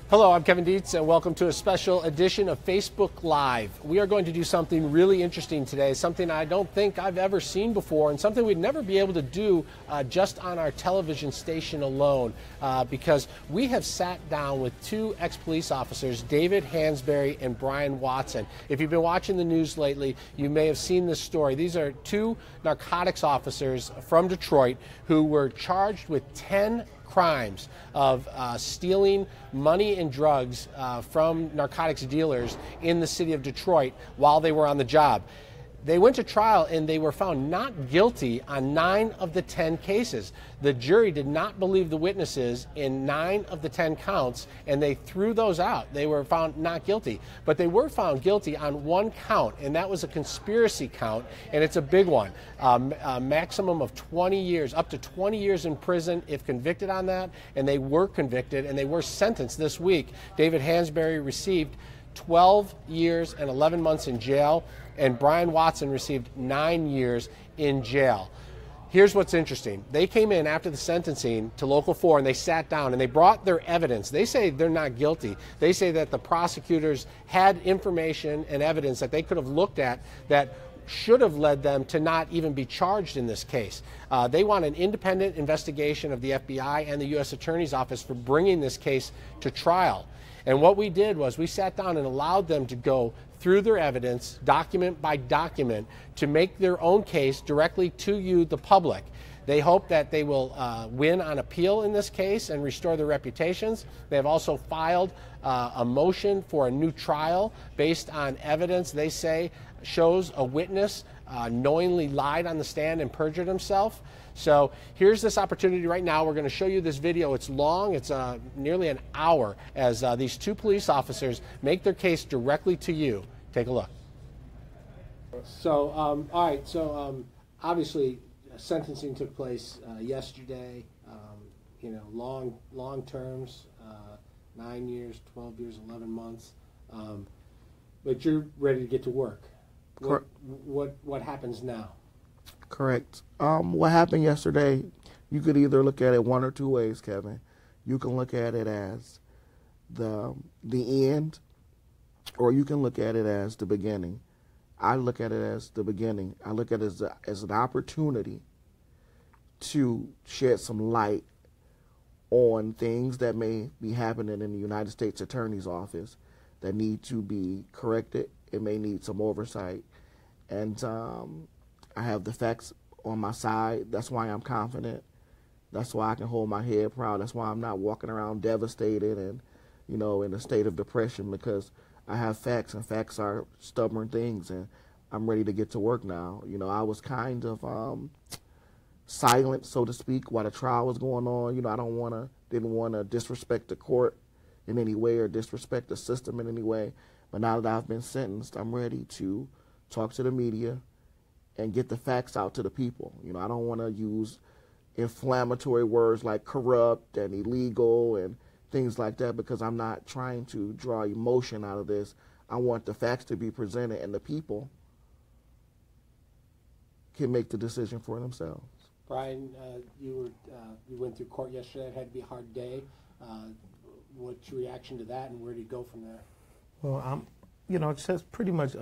Hello, I'm Kevin Dietz, and welcome to a special edition of Facebook Live. We are going to do something really interesting today, something I don't think I've ever seen before, and something we'd never be able to do just on our television station alone, because we have sat down with two ex-police officers, David Hansberry and Brian Watson. If you've been watching the news lately, you may have seen this story. These are two narcotics officers from Detroit who were charged with 10 crimes of stealing money and drugs from narcotics dealers in the city of Detroit while they were on the job. They went to trial and they were found not guilty on 9 of the 10 cases. The jury did not believe the witnesses in 9 of the 10 counts, and they threw those out. They were found not guilty. But they were found guilty on 1 count, and that was a conspiracy count, and it's a big one. A maximum of 20 years, up to 20 years in prison if convicted on that, and they were convicted, and they were sentenced this week. David Hansberry received 12 years and 11 months in jail, and Brian Watson received 9 years in jail. Here's what's interesting. They came in after the sentencing to Local 4 and they sat down and they brought their evidence. They say they're not guilty. They say that the prosecutors had information and evidence that they could have looked at that should have led them to not even be charged in this case. They want an independent investigation of the FBI and the U.S. Attorney's Office for bringing this case to trial. And what we did was we sat down and allowed them to go through their evidence, document by document, to make their own case directly to you, the public. They hope that they will win on appeal in this case and restore their reputations. They have also filed a motion for a new trial based on evidence they say shows a witness knowingly lied on the stand and perjured himself. So here's this opportunity right now. We're going to show you this video. It's long. It's nearly an hour as these two police officers make their case directly to you. Take a look. So, all right. So, obviously, sentencing took place yesterday. You know, long terms, 9 years, 12 years, 11 months. But you're ready to get to work. What happens now? Correct. What happened yesterday, you could either look at it one or two ways, Kevin. You can look at it as the end, or you can look at it as the beginning. I look at it as the beginning. I look at it as an opportunity to shed some light on things that may be happening in the United States Attorney's Office that need to be corrected. It may need some oversight. And I have the facts on my side. That's why I'm confident. That's why I can hold my head proud. That's why I'm not walking around devastated and, you know, in a state of depression, because I have facts, and facts are stubborn things, and I'm ready to get to work now. You know, I was kind of silent, so to speak, while the trial was going on. You know, didn't want to disrespect the court in any way or disrespect the system in any way. But now that I've been sentenced, I'm ready to talk to the media and get the facts out to the people. You know, I don't want to use inflammatory words like corrupt and illegal and things like that, because I'm not trying to draw emotion out of this. I want the facts to be presented, and the people can make the decision for themselves. Brian, you went through court yesterday. It had to be a hard day. What's your reaction to that, and where do you go from there? Well, you know, it's just pretty much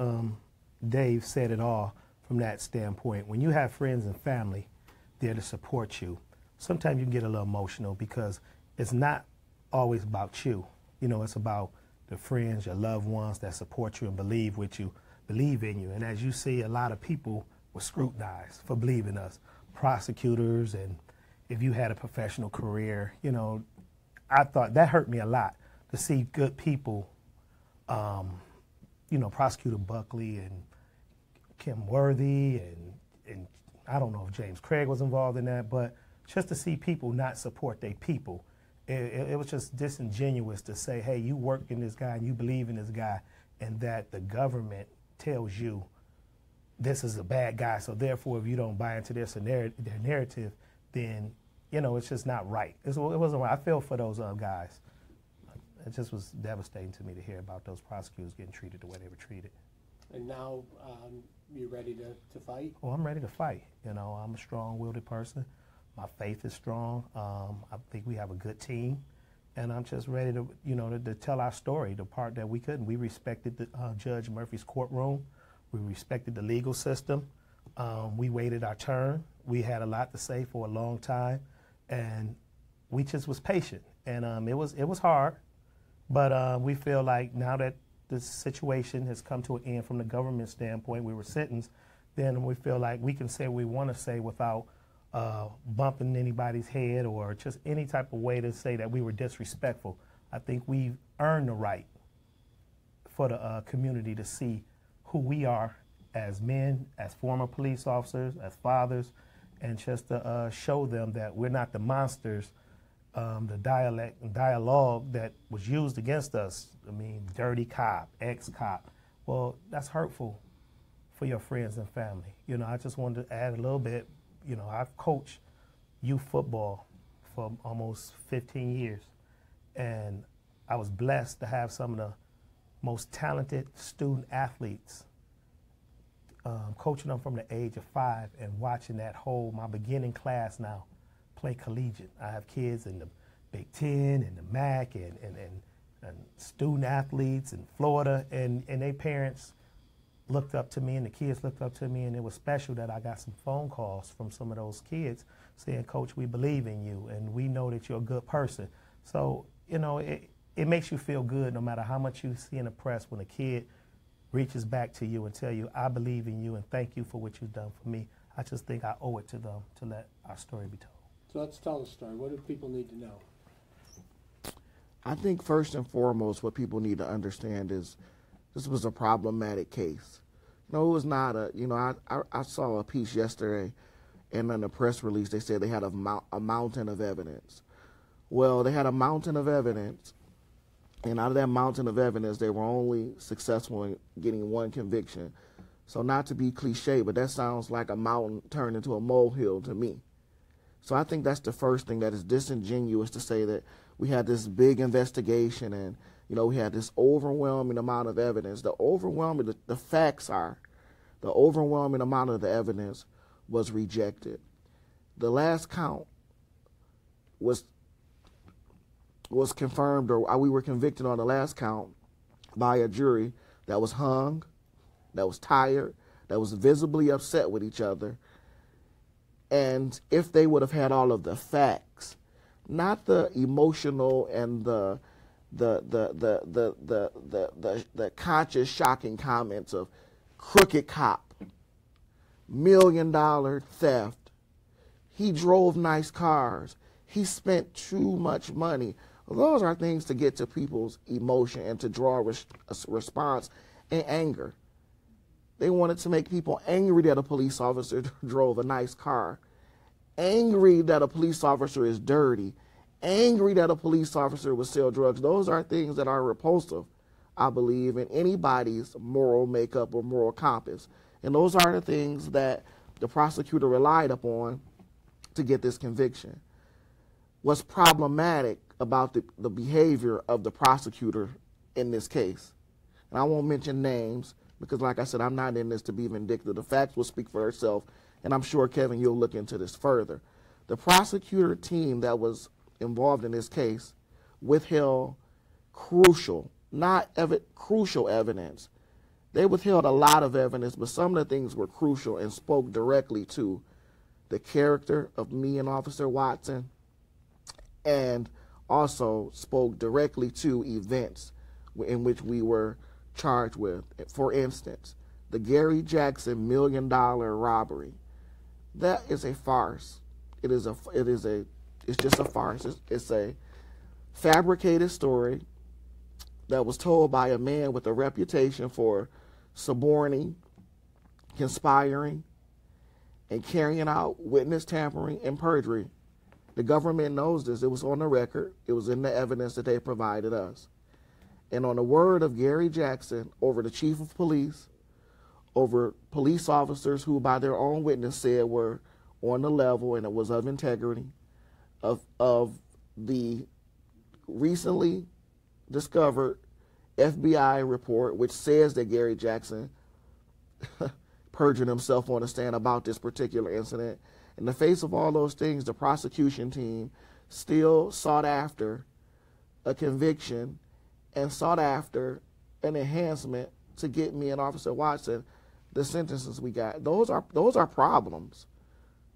Dave said it all from that standpoint. When you have friends and family there to support you, sometimes you can get a little emotional, because it's not always about you. You know, it's about the friends, your loved ones that support you and believe in you. And as you see, a lot of people were scrutinized for believing us, prosecutors, and if you had a professional career, you know, I thought that hurt me a lot to see good people, you know, Prosecutor Buckley and Kim Worthy, and I don't know if James Craig was involved in that, but just to see people not support their people, it was just disingenuous to say, hey, you work in this guy and you believe in this guy, and that the government tells you this is a bad guy, so therefore if you don't buy into their narrative, then, you know, it's just not right. It wasn't right. I feel for those guys. It just was devastating to me to hear about those prosecutors getting treated the way they were treated. And now you ready to fight? Well, I'm ready to fight. You know, I'm a strong-willed person. My faith is strong. I think we have a good team. And I'm just ready to, to tell our story, the part that we couldn't. We respected the, Judge Murphy's courtroom. We respected the legal system. We waited our turn. We had a lot to say for a long time, and we just was patient. And it was hard, but we feel like now that the situation has come to an end from the government standpoint, we were sentenced, then we feel like we can say what we want to say without bumping anybody's head or just any type of way to say that we were disrespectful. I think we've earned the right for the community to see who we are as men, as former police officers, as fathers, and just to show them that we're not the monsters, the dialogue that was used against us. I mean, dirty cop, ex-cop. Well, that's hurtful for your friends and family. I just wanted to add a little bit. I've coached youth football for almost 15 years, and I was blessed to have some of the most talented student athletes, coaching them from the age of 5 and watching that my beginning class now play collegiate. I have kids in the Big Ten and the MAC and student athletes in Florida, and their parents looked up to me, and the kids looked up to me, and it was special that I got some phone calls from some of those kids saying, "Coach, we believe in you, and we know that you're a good person." So, it makes you feel good no matter how much you see in the press when a kid reaches back to you and tell you, "I believe in you and thank you for what you've done for me." I just think I owe it to them to let our story be told. So let's tell the story. What do people need to know? I think first and foremost what people need to understand is this was a problematic case. It was not I saw a piece yesterday, and in a press release they said they had a mountain of evidence. Well, they had a mountain of evidence, and out of that mountain of evidence, they were only successful in getting one conviction. So not to be cliche, but that sounds like a mountain turned into a molehill to me. So I think that's the first thing, that is disingenuous to say that we had this big investigation and, we had this overwhelming amount of evidence. The facts are, the overwhelming amount of the evidence was rejected. The last count was confirmed, or we were convicted on the last count by a jury that was hung, that was tired, that was visibly upset with each other. And if they would have had all of the facts, not the emotional and the conscious shocking comments of crooked cop, $1 million theft, he drove nice cars, he spent too much money. Those are things to get to people's emotion and to draw a response and anger. They wanted to make people angry that a police officer drove a nice car, angry that a police officer is dirty, angry that a police officer would sell drugs. Those are things that are repulsive, I believe, in anybody's moral makeup or moral compass. And those are the things that the prosecutor relied upon to get this conviction. What's problematic about the behavior of the prosecutor in this case, and I won't mention names because, like I said, I'm not in this to be vindictive. The facts will speak for itself, and I'm sure, Kevin, you'll look into this further. The prosecutor team that was involved in this case withheld crucial evidence. They withheld a lot of evidence, but some of the things were crucial and spoke directly to the character of me and Officer Watson, and also spoke directly to events in which we were charged with. For instance, the Gary Jackson $1 million robbery. That is a farce. It's just a farce. It's a fabricated story that was told by a man with a reputation for suborning, conspiring, and carrying out witness tampering and perjury. The government knows this. It was on the record. It was in the evidence that they provided us. And on the word of Gary Jackson, over the chief of police, over police officers who by their own witness said were on the level and it was of integrity, of the recently discovered FBI report, which says that Gary Jackson perjured himself on the stand about this particular incident. In the face of all those things, the prosecution team still sought after a conviction and sought after an enhancement to get me and Officer Watson the sentences we got. Those are problems.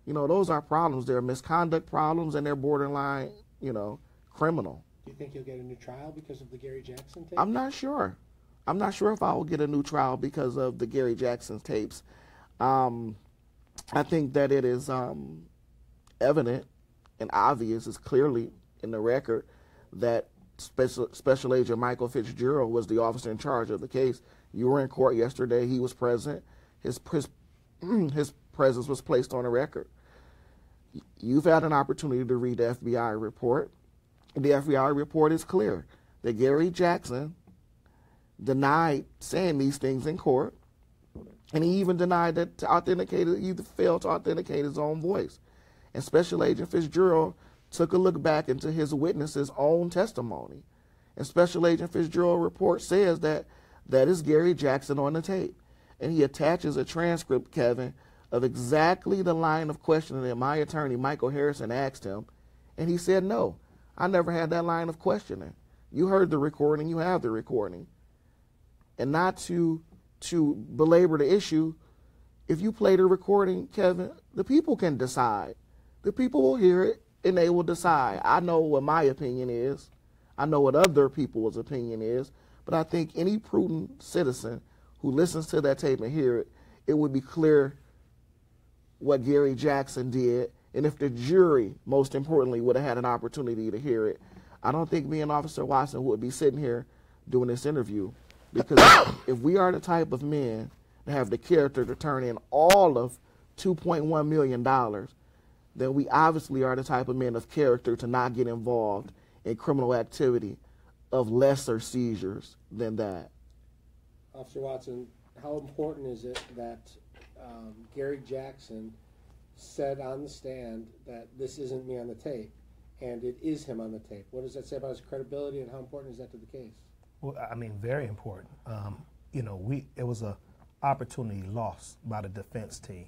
You know, those are problems. They're misconduct problems, and they're borderline, you know, criminal. Do you think you'll get a new trial because of the Gary Jackson tape? I'm not sure. I'm not sure if I will get a new trial because of the Gary Jackson tapes. I think that it is evident and obvious, it's clearly in the record, that Special Agent Michael Fitzgerald was the officer in charge of the case. You were in court yesterday. He was present. His presence was placed on the record. You've had an opportunity to read the FBI report. The FBI report is clear that Gary Jackson denied saying these things in court, and he even denied that he failed to authenticate his own voice. And Special Agent Fitzgerald took a look back into his witness's own testimony. And Special Agent Fitzgerald's report says that is Gary Jackson on the tape. And he attaches a transcript, Kevin, of exactly the line of questioning that my attorney, Michael Harrison, asked him. And he said, no, I never had that line of questioning. You heard the recording, you have the recording. And not to belabor the issue, if you play the recording, Kevin, the people can decide. The people will hear it, and they will decide. I know what my opinion is. I know what other people's opinion is. But I think any prudent citizen who listens to that tape and hear it, it would be clear what Gary Jackson did. And if the jury, most importantly, would have had an opportunity to hear it, I don't think me and Officer Watson would be sitting here doing this interview. Because if we are the type of men that have the character to turn in all of $2.1 million, then we obviously are the type of men of character to not get involved in criminal activity of lesser seizures than that. Officer Watson, how important is it that Gary Jackson said on the stand that this isn't me on the tape, and it is him on the tape? What does that say about his credibility, and how important is that to the case? Well, I mean, very important. You know, it was an opportunity lost by the defense team.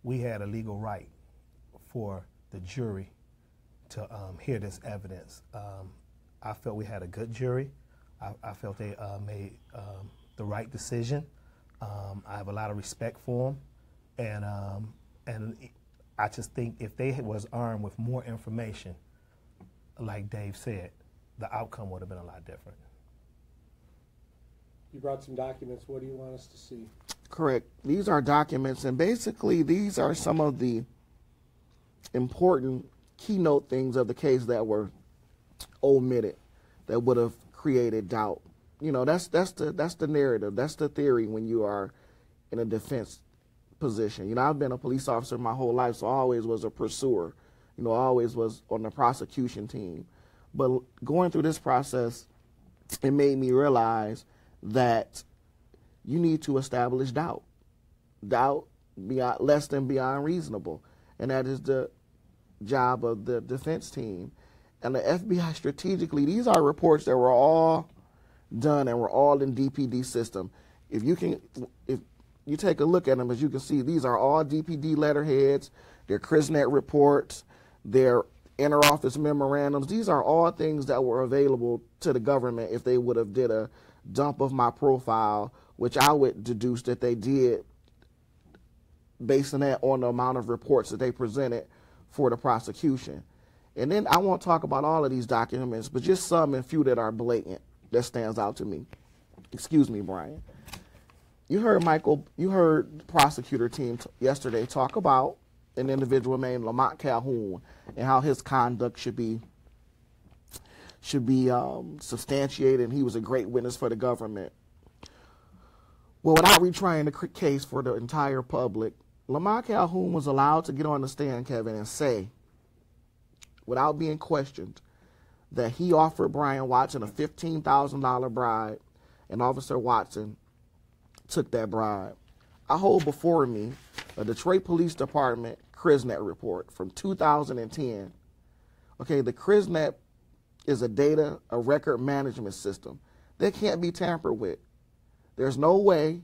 We had a legal right for the jury to hear this evidence. I felt we had a good jury. I felt they made the right decision. I have a lot of respect for them, and I just think if they was armed with more information, like Dave said, the outcome would have been a lot different. You brought some documents. What do you want us to see? Correct. These are documents, and basically these are some of the important keynote things of the case that were omitted, that would have created doubt. You know, that's the narrative. That's the theory when you are in a defense position. You know, I've been a police officer my whole life, so I always was a pursuer. You know, I always was on the prosecution team. But going through this process, it made me realize that you need to establish doubt. Doubt less than beyond reasonable. And that is the job of the defense team. And the FBI strategically, these are reports that were all done and were all in DPD system. If you take a look at them, as you can see, these are all DPD letterheads, they're CRISNet reports, they're inter-office memorandums. These are all things that were available to the government if they would have did a dump of my profile, which I would deduce that they did based on that, on the amount of reports that they presented for the prosecution. And then I won't talk about all of these documents, but just some and few that are blatant that stands out to me. Excuse me, Brian. You heard the prosecutor team yesterday talk about an individual named Lamont Calhoun and how his conduct should be substantiated, and he was a great witness for the government. Well, without retrying the case for the entire public, Lamont Calhoun was allowed to get on the stand, Kevin, and say, without being questioned, that he offered Brian Watson a $15,000 bribe, and Officer Watson took that bribe. I hold before me a Detroit Police Department CRISNet report from 2010. Okay, the CRISNet is a record management system that can't be tampered with. There's no way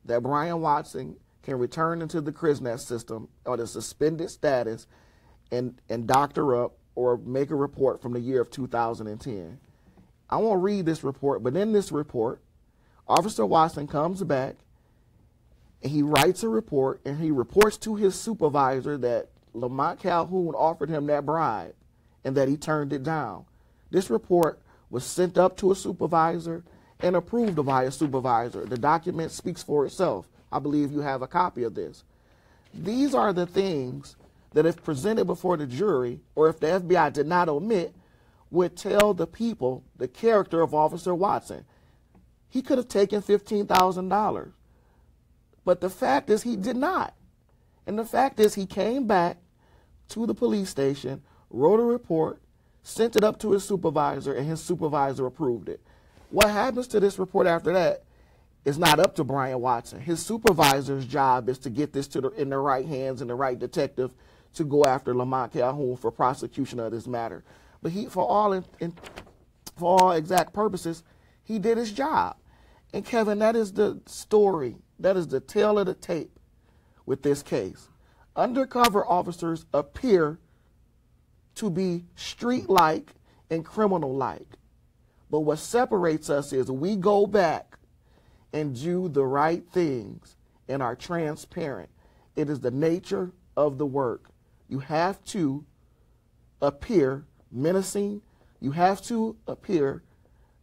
that Brian Watson can return into the CRISNet system on a suspended status and doctor up or make a report from the year of 2010. I won't read this report, but in this report, Officer Watson comes back and he writes a report and he reports to his supervisor that Lamont Calhoun offered him that bribe and that he turned it down. This report was sent up to a supervisor and approved by a supervisor. The document speaks for itself. I believe you have a copy of this. These are the things that if presented before the jury, or if the FBI did not omit, would tell the people the character of Officer Watson. He could have taken $15,000. But the fact is he did not. And the fact is he came back to the police station, wrote a report, sent it up to his supervisor, and his supervisor approved it. What happens to this report after that is not up to Brian Watson. His supervisor's job is to get this in the right hands and the right detective to go after Lamont Calhoun for prosecution of this matter. But he, for all exact purposes, he did his job. And Kevin, that is the story. That is the tale of the tape with this case. Undercover officers appear to be street-like and criminal-like. But what separates us is we go back and do the right things and are transparent. It is the nature of the work. You have to appear menacing. You have to appear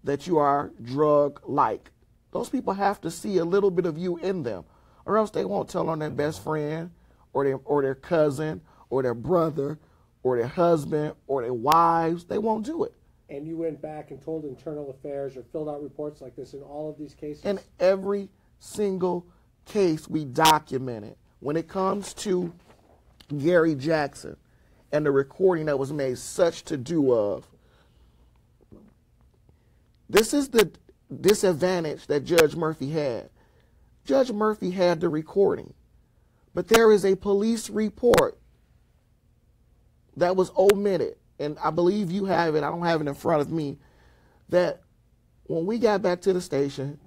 that you are drug-like. Those people have to see a little bit of you in them, or else they won't tell on their best friend or their cousin or their brother or their husband or their wives. They won't do it. And you went back and told Internal Affairs or filled out reports like this in all of these cases? In every single case we documented. When it comes to Gary Jackson and the recording that was made such to do of, this is the disadvantage that Judge Murphy had. Judge Murphy had the recording, but there is a police report that was omitted, and I believe you have it, I don't have it in front of me, that when we got back to the station,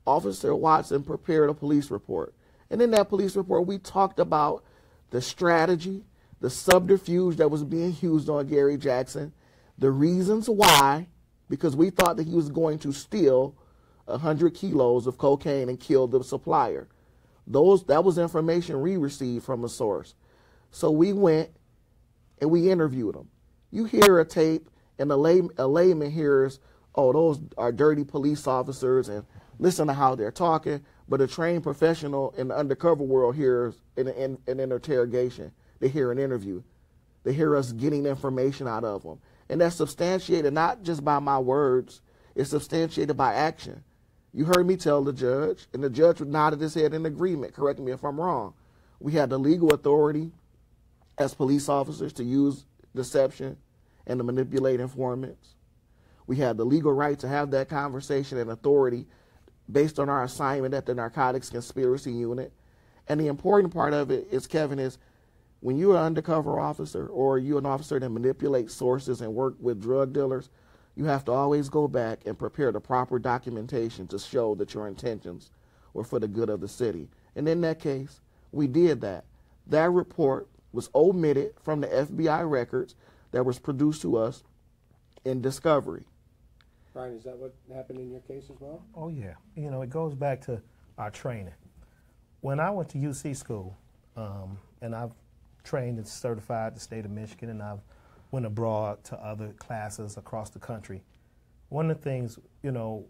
Officer Watson prepared a police report. And in that police report, we talked about the strategy, the subterfuge that was being used on Gary Jackson, the reasons why, because we thought that he was going to steal 100 kilos of cocaine and kill the supplier. That was information we received from a source. So we went and we interviewed him. You hear a tape and a layman hears, oh, those are dirty police officers, and listen to how they're talking. But a trained professional in the undercover world hears an interrogation. They hear an interview. They hear us getting information out of them. And that's substantiated not just by my words, it's substantiated by action. You heard me tell the judge, and the judge nodded his head in agreement. Correct me if I'm wrong. We had the legal authority as police officers to use deception and to manipulate informants. We had the legal right to have that conversation and authority based on our assignment at the Narcotics Conspiracy Unit. And the important part of it is, Kevin, is when you're an undercover officer or you're an officer that manipulates sources and work with drug dealers, you have to always go back and prepare the proper documentation to show that your intentions were for the good of the city. And in that case, we did that. That report was omitted from the FBI records that was produced to us in discovery. Brian, is that what happened in your case as well? Oh, yeah. You know, it goes back to our training. When I went to UC school, and I've trained and certified the state of Michigan, and I've went abroad to other classes across the country, one of the things, you know,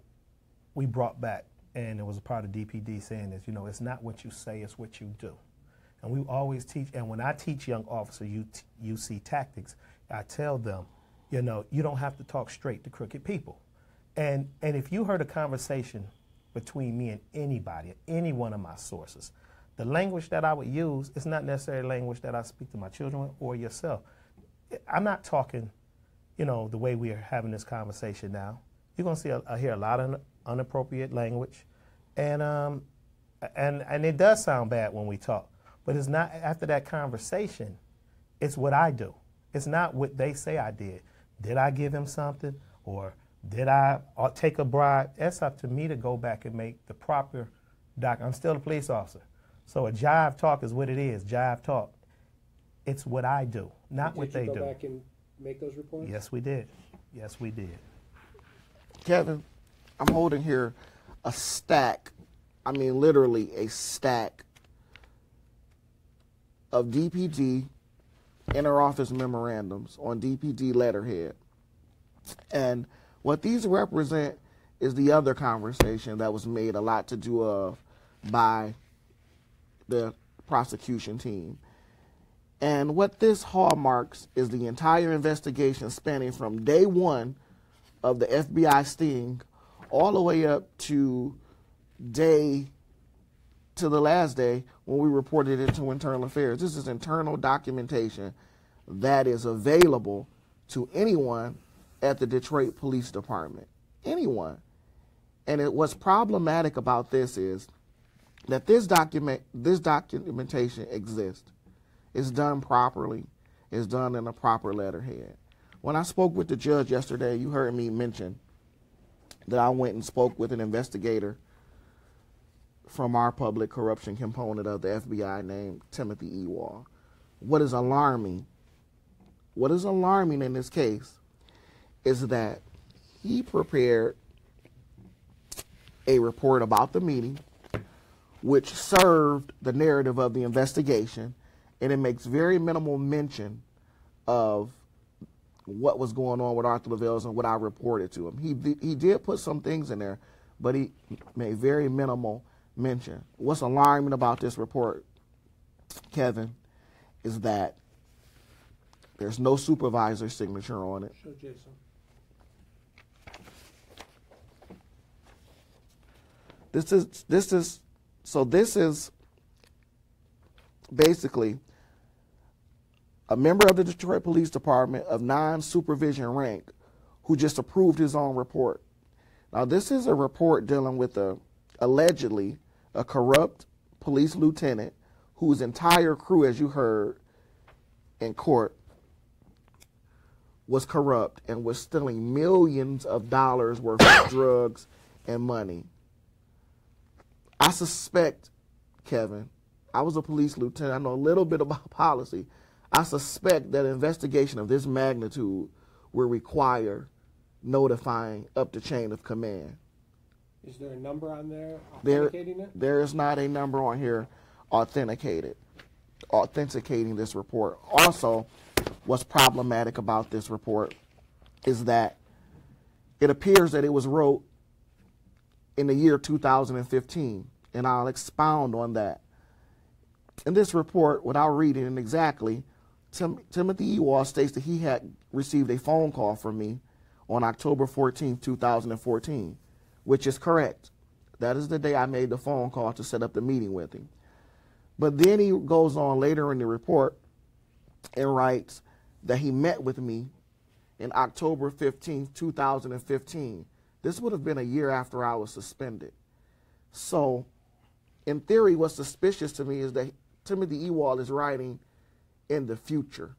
we brought back, and it was a part of DPD saying this, you know, it's not what you say, it's what you do. And we always teach, and when I teach young officers UC tactics, I tell them, you know, you don't have to talk straight to crooked people. And if you heard a conversation between me and anybody, any one of my sources, the language that I would use is not necessarily language that I speak to my children with or yourself. I'm not talking, you know, the way we are having this conversation now. You're going to see, hear a lot of inappropriate language, and it does sound bad when we talk. But it's not after that conversation. It's what I do. It's not what they say I did. Did I give him something, or did I take a bribe? That's up to me to go back and make the proper I'm still a police officer. So a jive talk is what it is, jive talk. It's what I do, not what they do. Did you go back and make those reports? Yes, we did. Yes, we did. Kevin, I'm holding here a stack, I mean literally a stack of DPD interoffice memorandums on DPD letterhead. And what these represent is the other conversation that was made a lot to do of by the prosecution team. And what this hallmarks is the entire investigation spanning from day one of the FBI sting all the way up to the last day when we reported it to Internal Affairs. This is internal documentation that is available to anyone at the Detroit Police Department. Anyone. And what's problematic about this is that this documentation exists. It's done properly. It's done in a proper letterhead. When I spoke with the judge yesterday, you heard me mention that I went and spoke with an investigator from our public corruption component of the FBI named Timothy E. Waugh. What is alarming in this case is that he prepared a report about the meeting, which served the narrative of the investigation, and it makes very minimal mention of what was going on with Arthur Lavelles and what I reported to him. He did put some things in there, but he made very minimal mention. What's alarming about this report, Kevin, is that there's no supervisor signature on it. Show Jason. This is basically a member of the Detroit Police Department of non-supervision rank who just approved his own report. Now, this is a report dealing with allegedly a corrupt police lieutenant whose entire crew, as you heard in court, was corrupt and was stealing millions of dollars worth of drugs and money. I suspect, Kevin, I was a police lieutenant. I know a little bit about policy. I suspect that an investigation of this magnitude will require notifying up the chain of command. Is there a number on there authenticating it? There is not a number on here authenticating this report. Also, what's problematic about this report is that it appears that it was wrote in the year 2015, and I'll expound on that. In this report, without reading it exactly, Timothy E. Waugh states that he had received a phone call from me on October 14, 2014, which is correct. That is the day I made the phone call to set up the meeting with him. But then he goes on later in the report and writes that he met with me in October 15, 2015. This would have been a year after I was suspended. So, in theory, what's suspicious to me is that Timothy E. Waugh is writing in the future,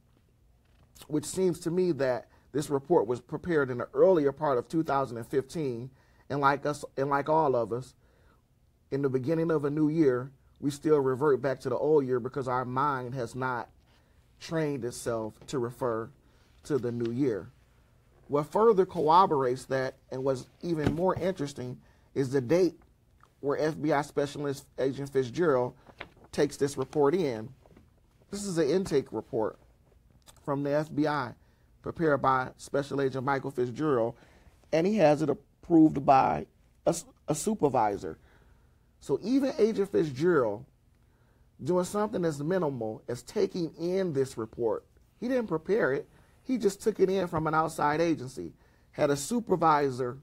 which seems to me that this report was prepared in the earlier part of 2015, and like all of us, in the beginning of a new year, we still revert back to the old year because our mind has not trained itself to refer to the new year. What further corroborates that, and what's even more interesting, is the date where FBI Specialist Agent Fitzgerald takes this report in. This is an intake report from the FBI prepared by Special Agent Michael Fitzgerald, and he has it approved by a supervisor. So even Agent Fitzgerald doing something as minimal as taking in this report, he didn't prepare it. He just took it in from an outside agency, had a supervisor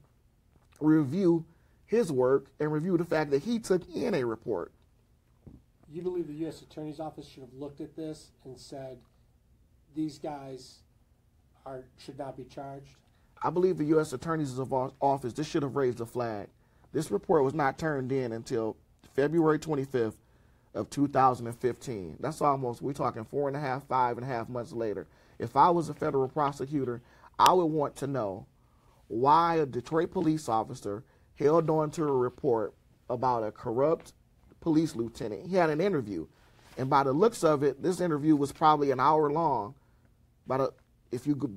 review his work and review the fact that he took in a report. You believe the U.S. Attorney's Office should have looked at this and said, these guys should not be charged? I believe the U.S. Attorney's Office, this should have raised a flag. This report was not turned in until February 25th of 2015. That's almost, we're talking 5.5 months later. If I was a federal prosecutor, I would want to know why a Detroit police officer held on to a report about a corrupt police lieutenant. He had an interview, and by the looks of it, this interview was probably an hour long,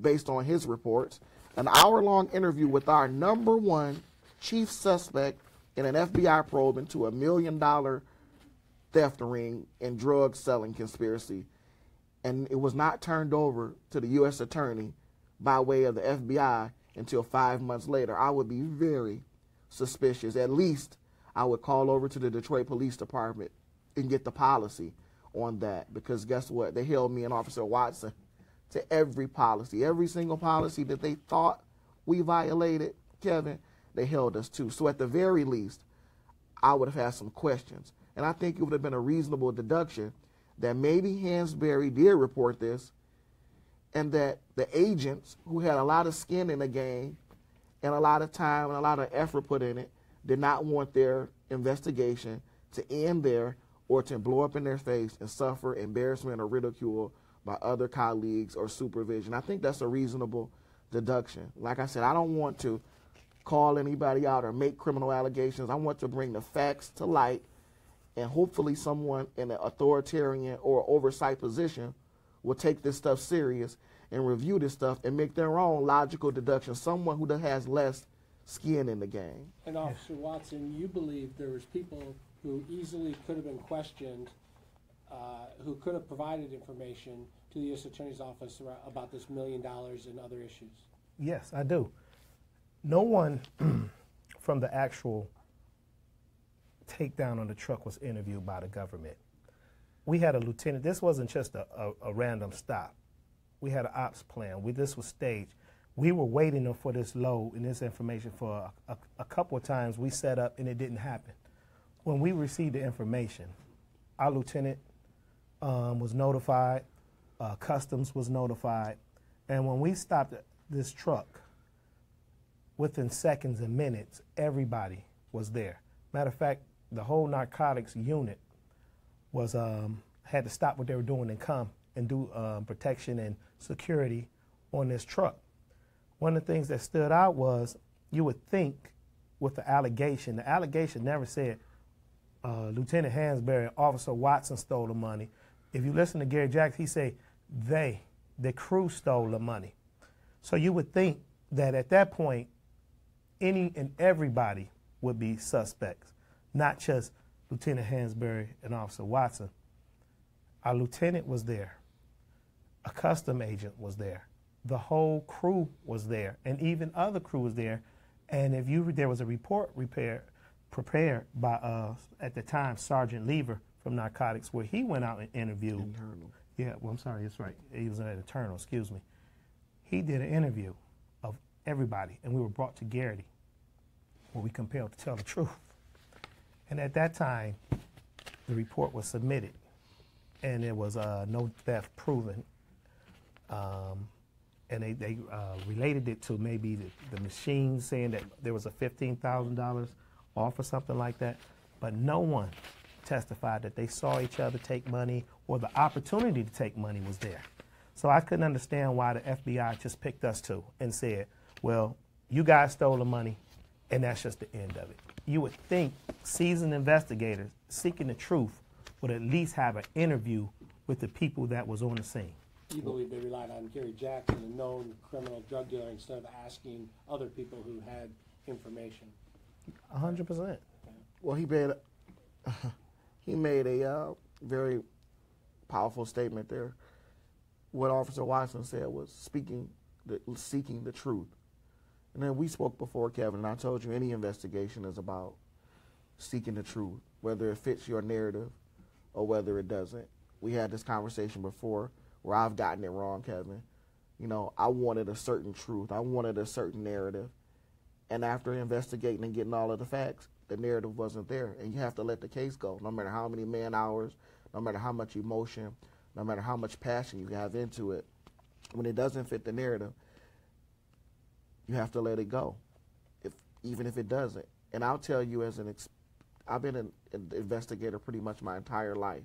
based on his reports, an hour-long interview with our #1 chief suspect in an FBI probe into $1 million theft ring and drug selling conspiracy. And it was not turned over to the U.S. attorney by way of the FBI until 5 months later. I would be very suspicious. At least I would call over to the Detroit Police Department and get the policy on that, because guess what? They held me and Officer Watson to every policy. Every single policy that they thought we violated, Kevin, they held us to. So at the very least, I would have had some questions. And I think it would have been a reasonable deduction that maybe Hansberry did report this, and that the agents who had a lot of skin in the game and a lot of time and a lot of effort put in it did not want their investigation to end there or to blow up in their face and suffer embarrassment or ridicule by other colleagues or supervision. I think that's a reasonable deduction. Like I said, I don't want to call anybody out or make criminal allegations. I want to bring the facts to light, and hopefully someone in an authoritarian or oversight position will take this stuff serious and review this stuff and make their own logical deductions, someone who has less skin in the game. And Officer Watson, you believe there was people who easily could have been questioned, who could have provided information to the U.S. Attorney's Office about this $1 million and other issues? Yes, I do. No one from the actual takedown on the truck was interviewed by the government. We had a lieutenant. This wasn't just a random stop. We had an ops plan. This was staged. We were waiting for this load and this information for a couple of times. We set up and it didn't happen. When we received the information, our lieutenant was notified, Customs was notified, and when we stopped this truck, within seconds and minutes, everybody was there. Matter of fact, the whole narcotics unit was had to stop what they were doing and come and do protection and security on this truck. One of the things that stood out was, you would think with the allegation never said Lieutenant Hansberry and Officer Watson stole the money. If you listen to Gary Jackson, he say the crew stole the money. So you would think that at that point, any and everybody would be suspects, not just Lieutenant Hansberry and Officer Watson. Our lieutenant was there. A custom agent was there. The whole crew was there, and even other crew was there. And there was a report prepared by, at the time, Sergeant Lever from Narcotics, where he went out and interviewed. Internal. Yeah, well, I'm sorry, that's right. He was an internal, excuse me. He did an interview of everybody, and we were brought to Garrity, where we compelled to tell the truth. And at that time, the report was submitted, and there was no theft proven. And they related it to maybe the machine, saying that there was a $15,000 off or something like that. But no one testified that they saw each other take money or the opportunity to take money was there. So I couldn't understand why the FBI just picked us two and said, well, you guys stole the money, and that's just the end of it. You would think seasoned investigators seeking the truth would at least have an interview with the people that was on the scene. You believe they relied on Gary Jackson, a known criminal drug dealer, instead of asking other people who had information? 100%. Well, he made a very powerful statement there. What Officer Watson said was seeking the truth. And then we spoke before, Kevin, and I told you any investigation is about seeking the truth, whether it fits your narrative or whether it doesn't. We had this conversation before where I've gotten it wrong, Kevin. You know, I wanted a certain truth. I wanted a certain narrative. And after investigating and getting all of the facts, the narrative wasn't there. And you have to let the case go, no matter how many man hours, no matter how much emotion, no matter how much passion you have into it. When it doesn't fit the narrative, you have to let it go, even if it doesn't. And I'll tell you, I've been an investigator pretty much my entire life.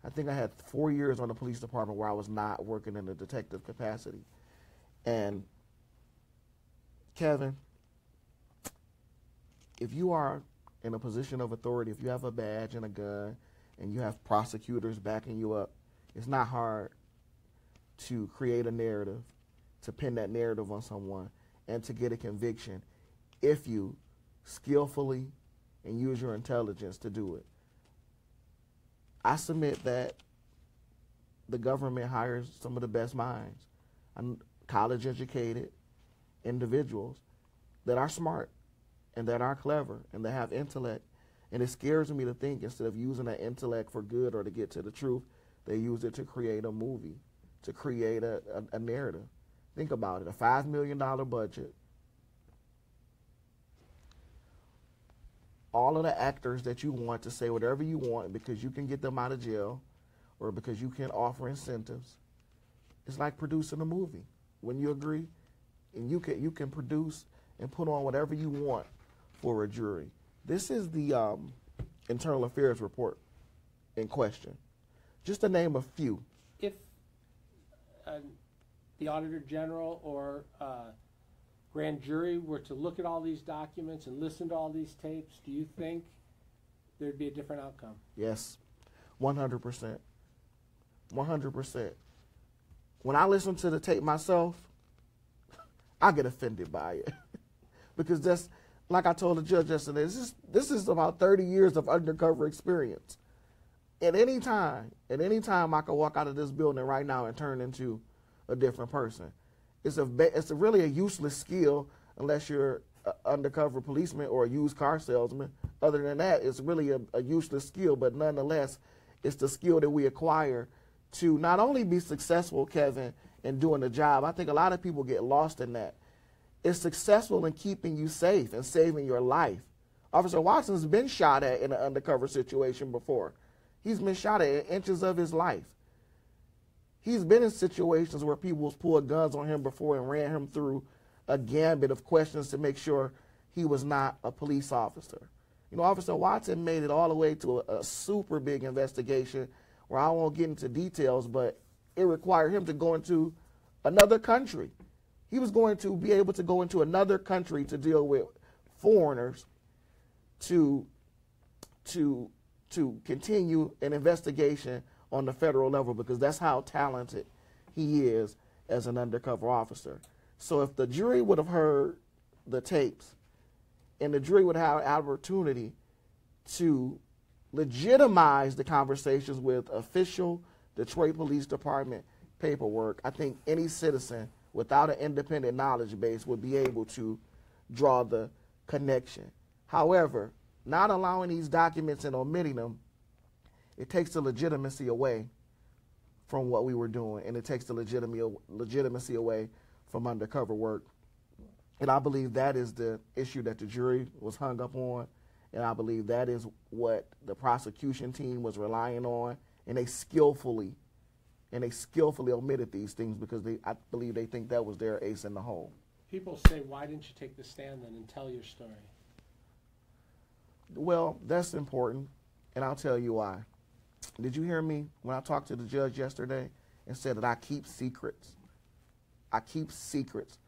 I think I had 4 years on the police department where I was not working in a detective capacity. And Kevin, if you are in a position of authority, if you have a badge and a gun and you have prosecutors backing you up, it's not hard to create a narrative, to pin that narrative on someone, and to get a conviction if you skillfully and use your intelligence to do it. I submit that the government hires some of the best minds, college-educated individuals that are smart and that are clever and that have intellect. And it scares me to think instead of using that intellect for good or to get to the truth, they use it to create a movie, to create a narrative. Think about it, a $5 million budget. All of the actors that you want to say whatever you want because you can get them out of jail or because you can offer incentives. It's like producing a movie. Wouldn't you agree? And you can produce and put on whatever you want for a jury. This is the Internal Affairs report in question. Just to name a few. If the Auditor General or grand jury were to look at all these documents and listen to all these tapes, do you think there'd be a different outcome? Yes, 100%. 100%. When I listen to the tape myself, I get offended by it. Because that's, like I told the judge yesterday, this is about 30 years of undercover experience. At any time I could walk out of this building right now and turn into a different person. It's really a useless skill unless you're an undercover policeman or a used car salesman. Other than that, it's really a useless skill, but nonetheless, it's the skill that we acquire to not only be successful, Kevin, in doing the job. I think a lot of people get lost in that. It's successful in keeping you safe and saving your life. Officer Watson's been shot at in an undercover situation before. He's been shot at inches of his life. He's been in situations where people pulled guns on him before and ran him through a gambit of questions to make sure he was not a police officer. You know, Officer Watson made it all the way to a super big investigation where I won't get into details, but it required him to go into another country. He was going to be able to go into another country to deal with foreigners to continue an investigation on the federal level, because that's how talented he is as an undercover officer. So if the jury would have heard the tapes and the jury would have an opportunity to legitimize the conversations with official Detroit Police Department paperwork, I think any citizen without an independent knowledge base would be able to draw the connection. However, not allowing these documents and omitting them, it takes the legitimacy away from what we were doing, and it takes the legitimacy away from undercover work. And I believe that is the issue that the jury was hung up on, and I believe that is what the prosecution team was relying on, and they skillfully omitted these things because I believe they think that was their ace in the hole. People say, why didn't you take the stand then and tell your story? Well, that's important, and I'll tell you why. Did you hear me when I talked to the judge yesterday and said that I keep secrets? I keep secrets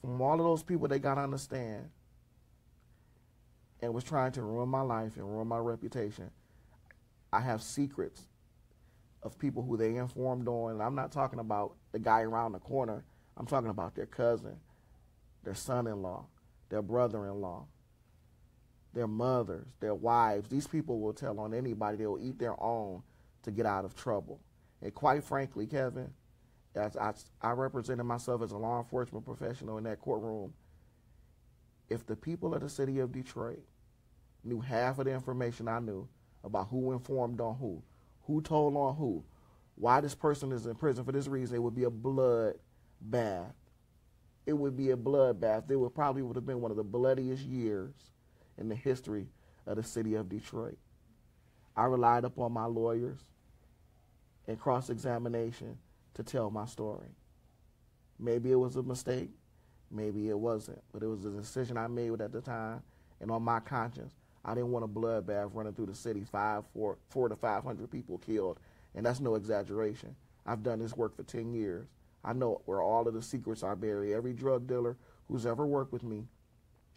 from all of those people that got on the stand and was trying to ruin my life and ruin my reputation. I have secrets of people who they informed on, and I'm not talking about the guy around the corner. I'm talking about their cousin, their son-in-law, their brother-in-law, their mothers, their wives. These people will tell on anybody. They will eat their own to get out of trouble. And quite frankly, Kevin, as I represented myself as a law enforcement professional in that courtroom, if the people of the city of Detroit knew half of the information I knew about who informed on who told on who, why this person is in prison for this reason, it would be a bloodbath. It would be a bloodbath. It would have been one of the bloodiest years in the history of the city of Detroit. I relied upon my lawyers and cross-examination to tell my story. Maybe it was a mistake, maybe it wasn't, but it was a decision I made at the time, and on my conscience, I didn't want a bloodbath running through the city, 400 to 500 people killed, and that's no exaggeration. I've done this work for 10 years. I know where all of the secrets are buried. Every drug dealer who's ever worked with me,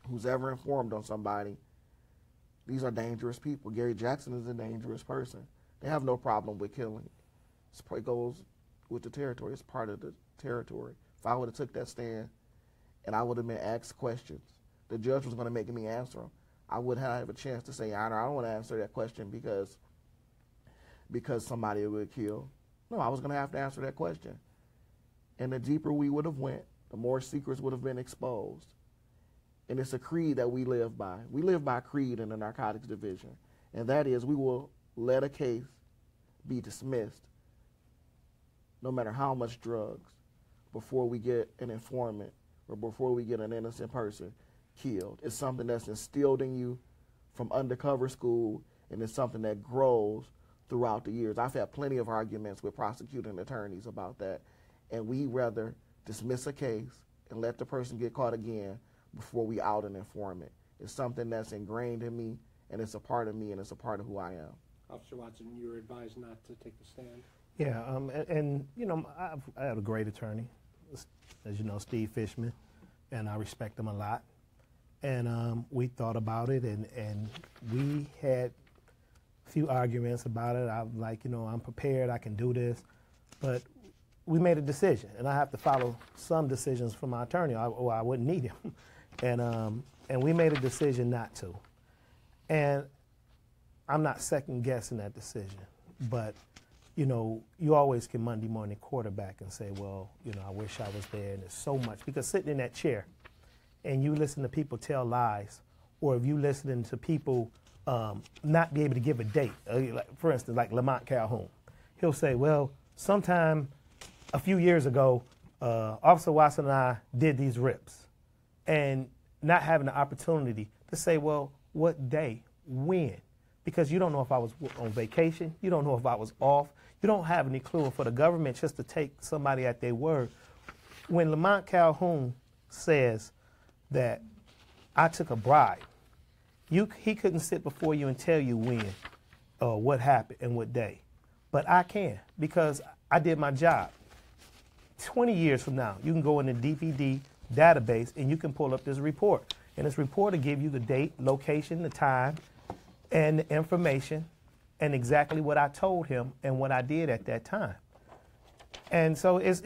who's ever informed on somebody, these are dangerous people. Gary Jackson is a dangerous person. They have no problem with killing. It goes with the territory. It's part of the territory. If I would have took that stand and I would have been asked questions. The judge was going to make me answer them. I wouldn't have a chance to say, Honor, I don't want to answer that question because somebody would kill. No, I was going to have to answer that question. And the deeper we would have went, the more secrets would have been exposed. And it's a creed that we live by. We live by creed in the narcotics division. And that is, we will let a case be dismissed, no matter how much drugs, before we get an informant or before we get an innocent person killed. It's something that's instilled in you from undercover school, and it's something that grows throughout the years. I've had plenty of arguments with prosecuting attorneys about that, and we rather dismiss a case and let the person get caught again before we out an informant. It's something that's ingrained in me, and it's a part of me, and it's a part of who I am. Officer Watson, you were advised not to take the stand. Yeah, and you know, I have a great attorney, as you know, Steve Fishman, and I respect him a lot. And we thought about it, and we had a few arguments about it. I'm like, you know, I'm prepared, I can do this, but we made a decision, and I have to follow some decisions from my attorney, or I wouldn't need him. And we made a decision not to. And I'm not second guessing that decision, but you know, you always can Monday morning quarterback and say, well, you know, I wish I was there, and there's so much. Because sitting in that chair and you listen to people tell lies, or if you listening to people not be able to give a date, like, for instance, like Lamont Calhoun, he'll say, well, sometime a few years ago, Officer Watson and I did these rips, and not having the opportunity to say, well, what day, when? Because you don't know if I was on vacation, you don't know if I was off, you don't have any clue. For the government just to take somebody at their word. When Lamont Calhoun says that I took a bribe, he couldn't sit before you and tell you when, what happened and what day. But I can, because I did my job. 20 years from now, you can go in the DPD database and you can pull up this report. And this report will give you the date, location, the time, and the information, and exactly what I told him and what I did at that time. And so it's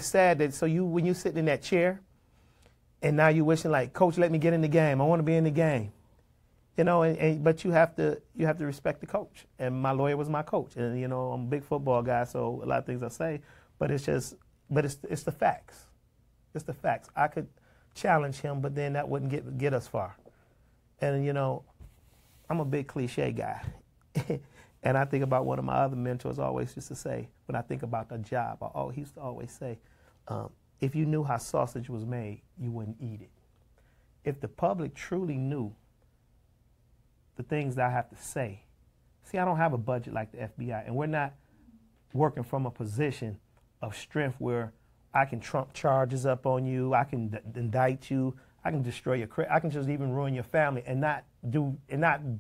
sad that when you sit in that chair, and now you're wishing like, Coach, let me get in the game. I want to be in the game, you know. But you have to respect the coach. And my lawyer was my coach, and you know, I'm a big football guy, so a lot of things I say, but it's the facts. It's the facts. I could challenge him, but then that wouldn't get us far. And you know, I'm a big cliche guy. And I think about one of my other mentors always used to say, when I think about the job, he used to always say, if you knew how sausage was made, you wouldn't eat it. If the public truly knew the things that I have to say, see, I don't have a budget like the FBI, and we're not working from a position of strength where I can trump charges up on you, I can indict you, I can destroy your career, I can just even ruin your family and not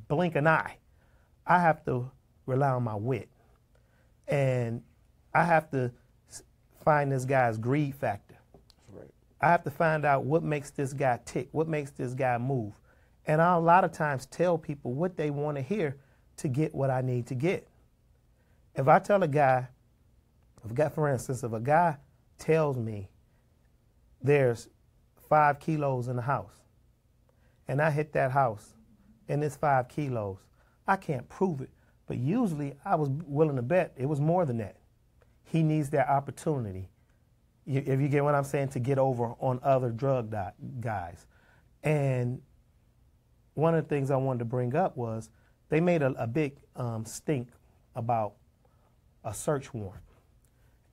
blink an eye. I have to rely on my wit. And I have to find this guy's greed factor. Right. I have to find out what makes this guy tick, what makes this guy move. And I a lot of times tell people what they want to hear to get what I need to get. If I tell a guy, for instance, if a guy tells me there's 5 kilos in the house, and I hit that house, and it's 5 kilos, I can't prove it. But usually I was willing to bet it was more than that. He needs that opportunity, if you get what I'm saying, to get over on other drug guys. And one of the things I wanted to bring up was they made a big stink about a search warrant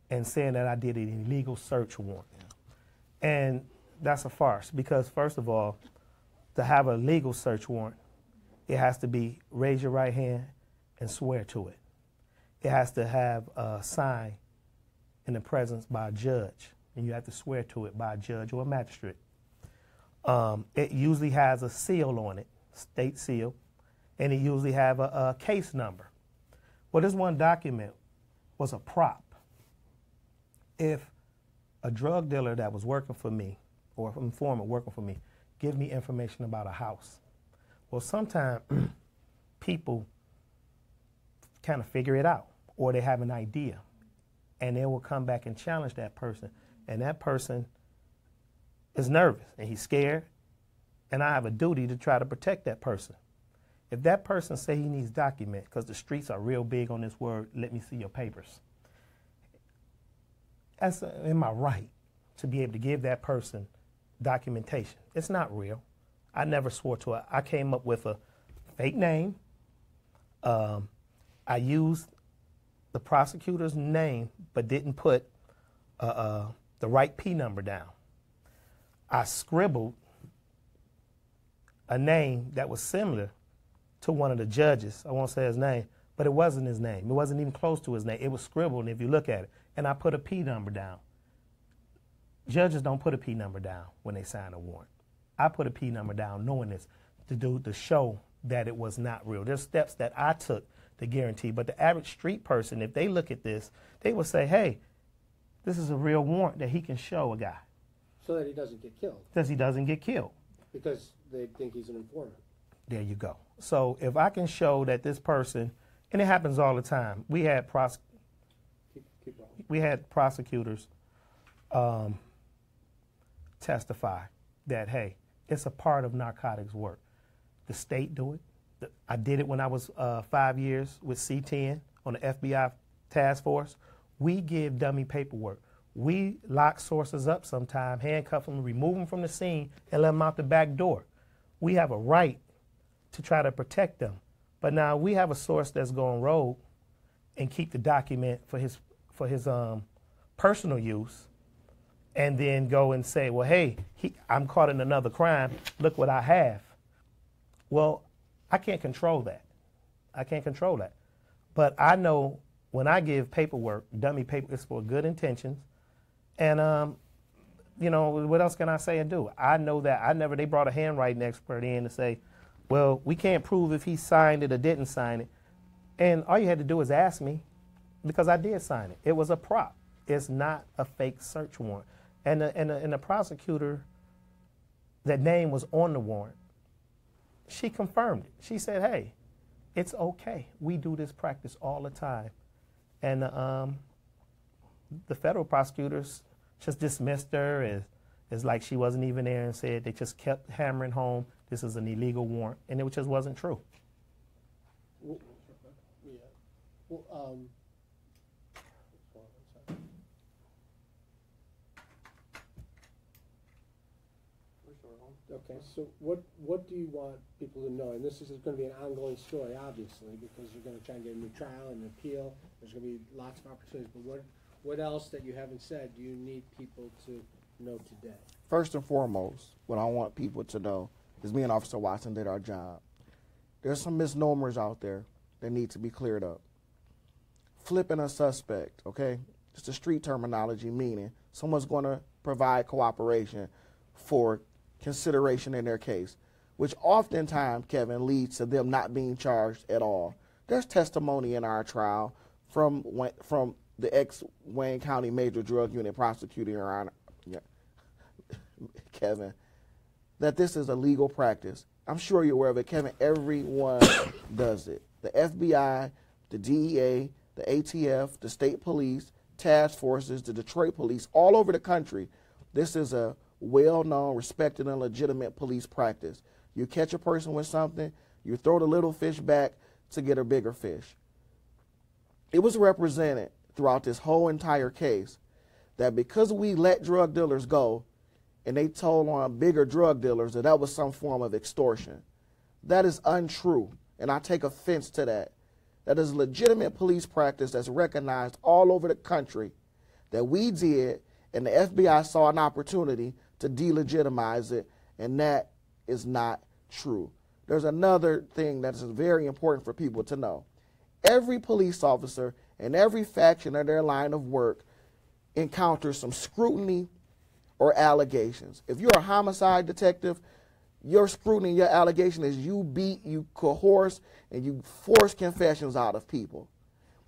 and saying that I did an illegal search warrant. Yeah. And that's a farce, because first of all, to have a legal search warrant, it has to be raise your right hand and swear to it. It has to have a sign in the presence by a judge, and you have to swear to it by a judge or a magistrate. It usually has a seal on it, state seal, and it usually have a case number. Well, this one document was a prop. If a drug dealer that was working for me, or an informant working for me, give me information about a house, well, sometimes people kind of figure it out, or they have an idea, and they will come back and challenge that person, and that person is nervous and he's scared, and I have a duty to try to protect that person. If that person say he needs document, because the streets are real big on this word, let me see your papers. That's in my right to be able to give that person documentation. It's not real. I never swore to it. I came up with a fake name. I used the prosecutor's name, but didn't put the right P number down. I scribbled a name that was similar to one of the judges. I won't say his name, but it wasn't his name. It wasn't even close to his name. It was scribbled, and if you look at it, and I put a P number down. Judges don't put a P number down when they sign a warrant. I put a P number down knowing this to show that it was not real. There's steps that I took to guarantee, but the average street person, if they look at this, they will say, hey, this is a real warrant that he can show a guy. So that he doesn't get killed. Because he doesn't get killed. Because they think he's an informant. There you go. So if I can show that this person, and it happens all the time, we had prosecutors testify that, hey, it's a part of narcotics work. The state do it. I did it when I was 5 years with C-10 on the FBI task force. We give dummy paperwork. We lock sources up sometime, handcuff them, remove them from the scene, and let them out the back door. We have a right to try to protect them. But now we have a source that's going rogue and keep the document for his personal use, and then go and say, well, hey, I'm caught in another crime. Look what I have. Well, I can't control that. I can't control that. But I know when I give paperwork, dummy paper, it's for good intentions. And, you know, what else can I say and do? I know that they brought a handwriting expert in to say, well, we can't prove if he signed it or didn't sign it. And all you had to do is ask me, because I did sign it. It was a prop. It's not a fake search warrant. And the prosecutor, that name was on the warrant. She confirmed it. She said, hey, it's okay. We do this practice all the time. And the federal prosecutors just dismissed her as like she wasn't even there, and said they just kept hammering home this is an illegal warrant, and it just wasn't true. Well, yeah. Well, okay, so what do you want people to know? And this is going to be an ongoing story, obviously, because you're going to try and get a new trial and an appeal. There's going to be lots of opportunities. But what else that you haven't said do you need people to know today? First and foremost, what I want people to know is me and Officer Watson did our job. There's some misnomers out there that need to be cleared up. Flipping a suspect, okay? It's the street terminology, meaning someone's going to provide cooperation for consideration in their case, which oftentimes, Kevin, leads to them not being charged at all. There's testimony in our trial from the ex-Wayne County Major Drug Unit Prosecutor, Your Honor, Kevin, that this is a legal practice. I'm sure you're aware of it, Kevin. Everyone does it. The FBI, the DEA, the ATF, the state police, task forces, the Detroit police, all over the country. This is a well-known, respected, and legitimate police practice. You catch a person with something, you throw the little fish back to get a bigger fish. It was represented throughout this whole entire case that because we let drug dealers go and they told on bigger drug dealers that was some form of extortion. That is untrue, and I take offense to that. That is legitimate police practice that's recognized all over the country that we did, and the FBI saw an opportunity to delegitimize it, and that is not true. There's another thing that is very important for people to know. Every police officer in every faction of their line of work encounters some scrutiny or allegations. If you're a homicide detective, your scrutiny, your allegation is you beat, you coerce, and you force confessions out of people.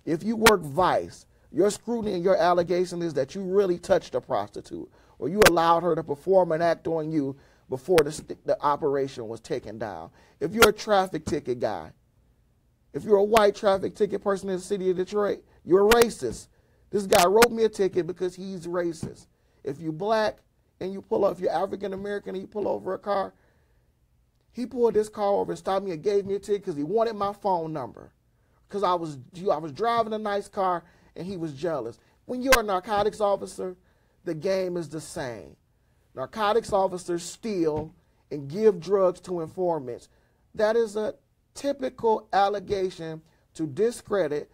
If you work vice, your scrutiny and your allegation is that you really touched a prostitute, or you allowed her to perform an act on you before the operation was taken down. If you're a traffic ticket guy, if you're a white traffic ticket person in the city of Detroit, you're a racist. This guy wrote me a ticket because he's racist. If you're black, and you pull up, if you're African American and you pull over a car, he pulled this car over and stopped me and gave me a ticket because he wanted my phone number. Because I was driving a nice car and he was jealous. When you're a narcotics officer, the game is the same. Narcotics officers steal and give drugs to informants. That is a typical allegation to discredit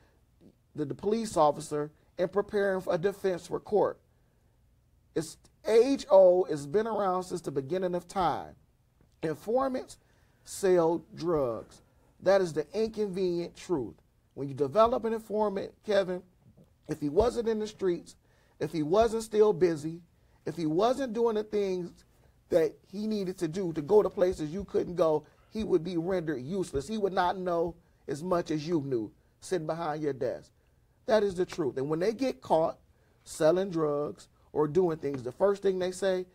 the police officer in preparing for a defense for court. It's age old. It's been around since the beginning of time. Informants sell drugs. That is the inconvenient truth. When you develop an informant, Kevin, if he wasn't in the streets, if he wasn't still busy, if he wasn't doing the things that he needed to do to go to places you couldn't go, he would be rendered useless. He would not know as much as you knew sitting behind your desk. That is the truth. And when they get caught selling drugs or doing things, the first thing they say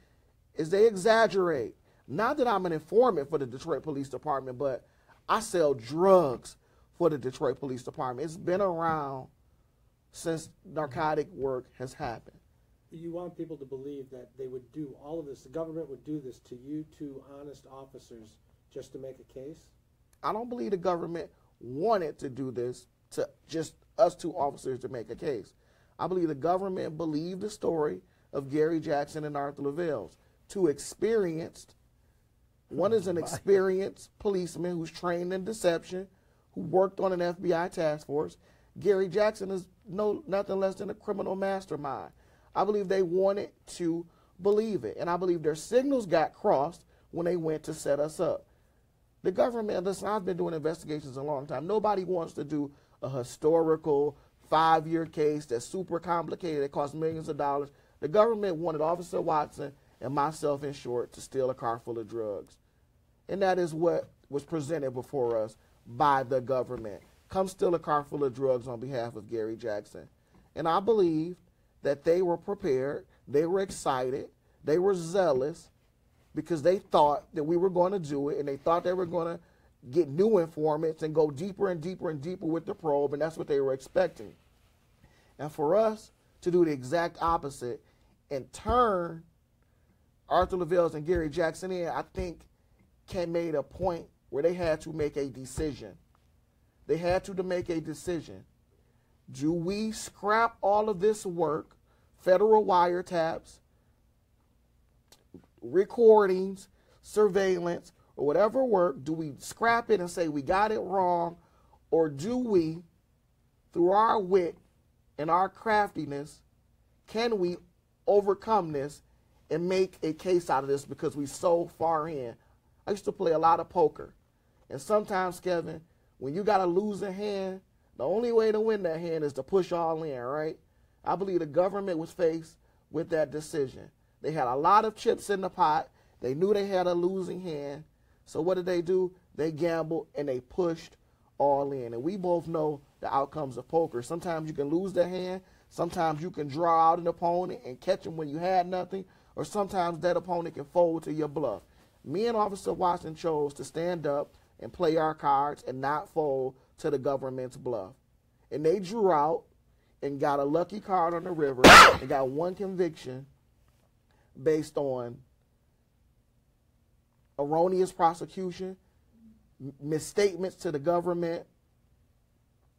is they exaggerate. Not that I'm an informant for the Detroit Police Department, but I sell drugs for the Detroit Police Department. It's been around since narcotic work has happened. You want people to believe that they would do all of this, the government would do this to you two honest officers just to make a case? I don't believe the government wanted to do this to just us two officers to make a case. I believe the government believed the story of Gary Jackson and Arthur Lavelles. Two experienced, one is an experienced policeman who's trained in deception, who worked on an FBI task force. Gary Jackson is nothing less than a criminal mastermind. I believe they wanted to believe it, and I believe their signals got crossed when they went to set us up. The government, listen, I've been doing investigations a long time. Nobody wants to do a historical 5-year case that's super complicated, that costs millions of dollars. The government wanted Officer Watson and myself, in short, to steal a car full of drugs. And that is what was presented before us by the government. Come steal a car full of drugs on behalf of Gary Jackson. And I believe that they were prepared, they were excited, they were zealous, because they thought that we were going to do it, and they thought they were going to get new informants and go deeper and deeper and deeper with the probe, and that's what they were expecting. And for us to do the exact opposite and turn Arthur Lavelles and Gary Jackson in, I think Ken made a point where they had to make a decision. They had to make a decision. Do we scrap all of this work, federal wiretaps, recordings, surveillance, or whatever work? Do we scrap it and say we got it wrong, or do we, through our wit and our craftiness, can we overcome this and make a case out of this because we so far in? I used to play a lot of poker, and sometimes, Kevin, when you got a losing hand, the only way to win that hand is to push all in, right? I believe the government was faced with that decision. They had a lot of chips in the pot. They knew they had a losing hand. So what did they do? They gambled and they pushed all in. And we both know the outcomes of poker. Sometimes you can lose the hand. Sometimes you can draw out an opponent and catch them when you had nothing. Or sometimes that opponent can fold to your bluff. Me and Officer Watson chose to stand up and play our cards and not fold to the government's bluff. And they drew out and got a lucky card on the river and got one conviction based on erroneous prosecution, misstatements to the government,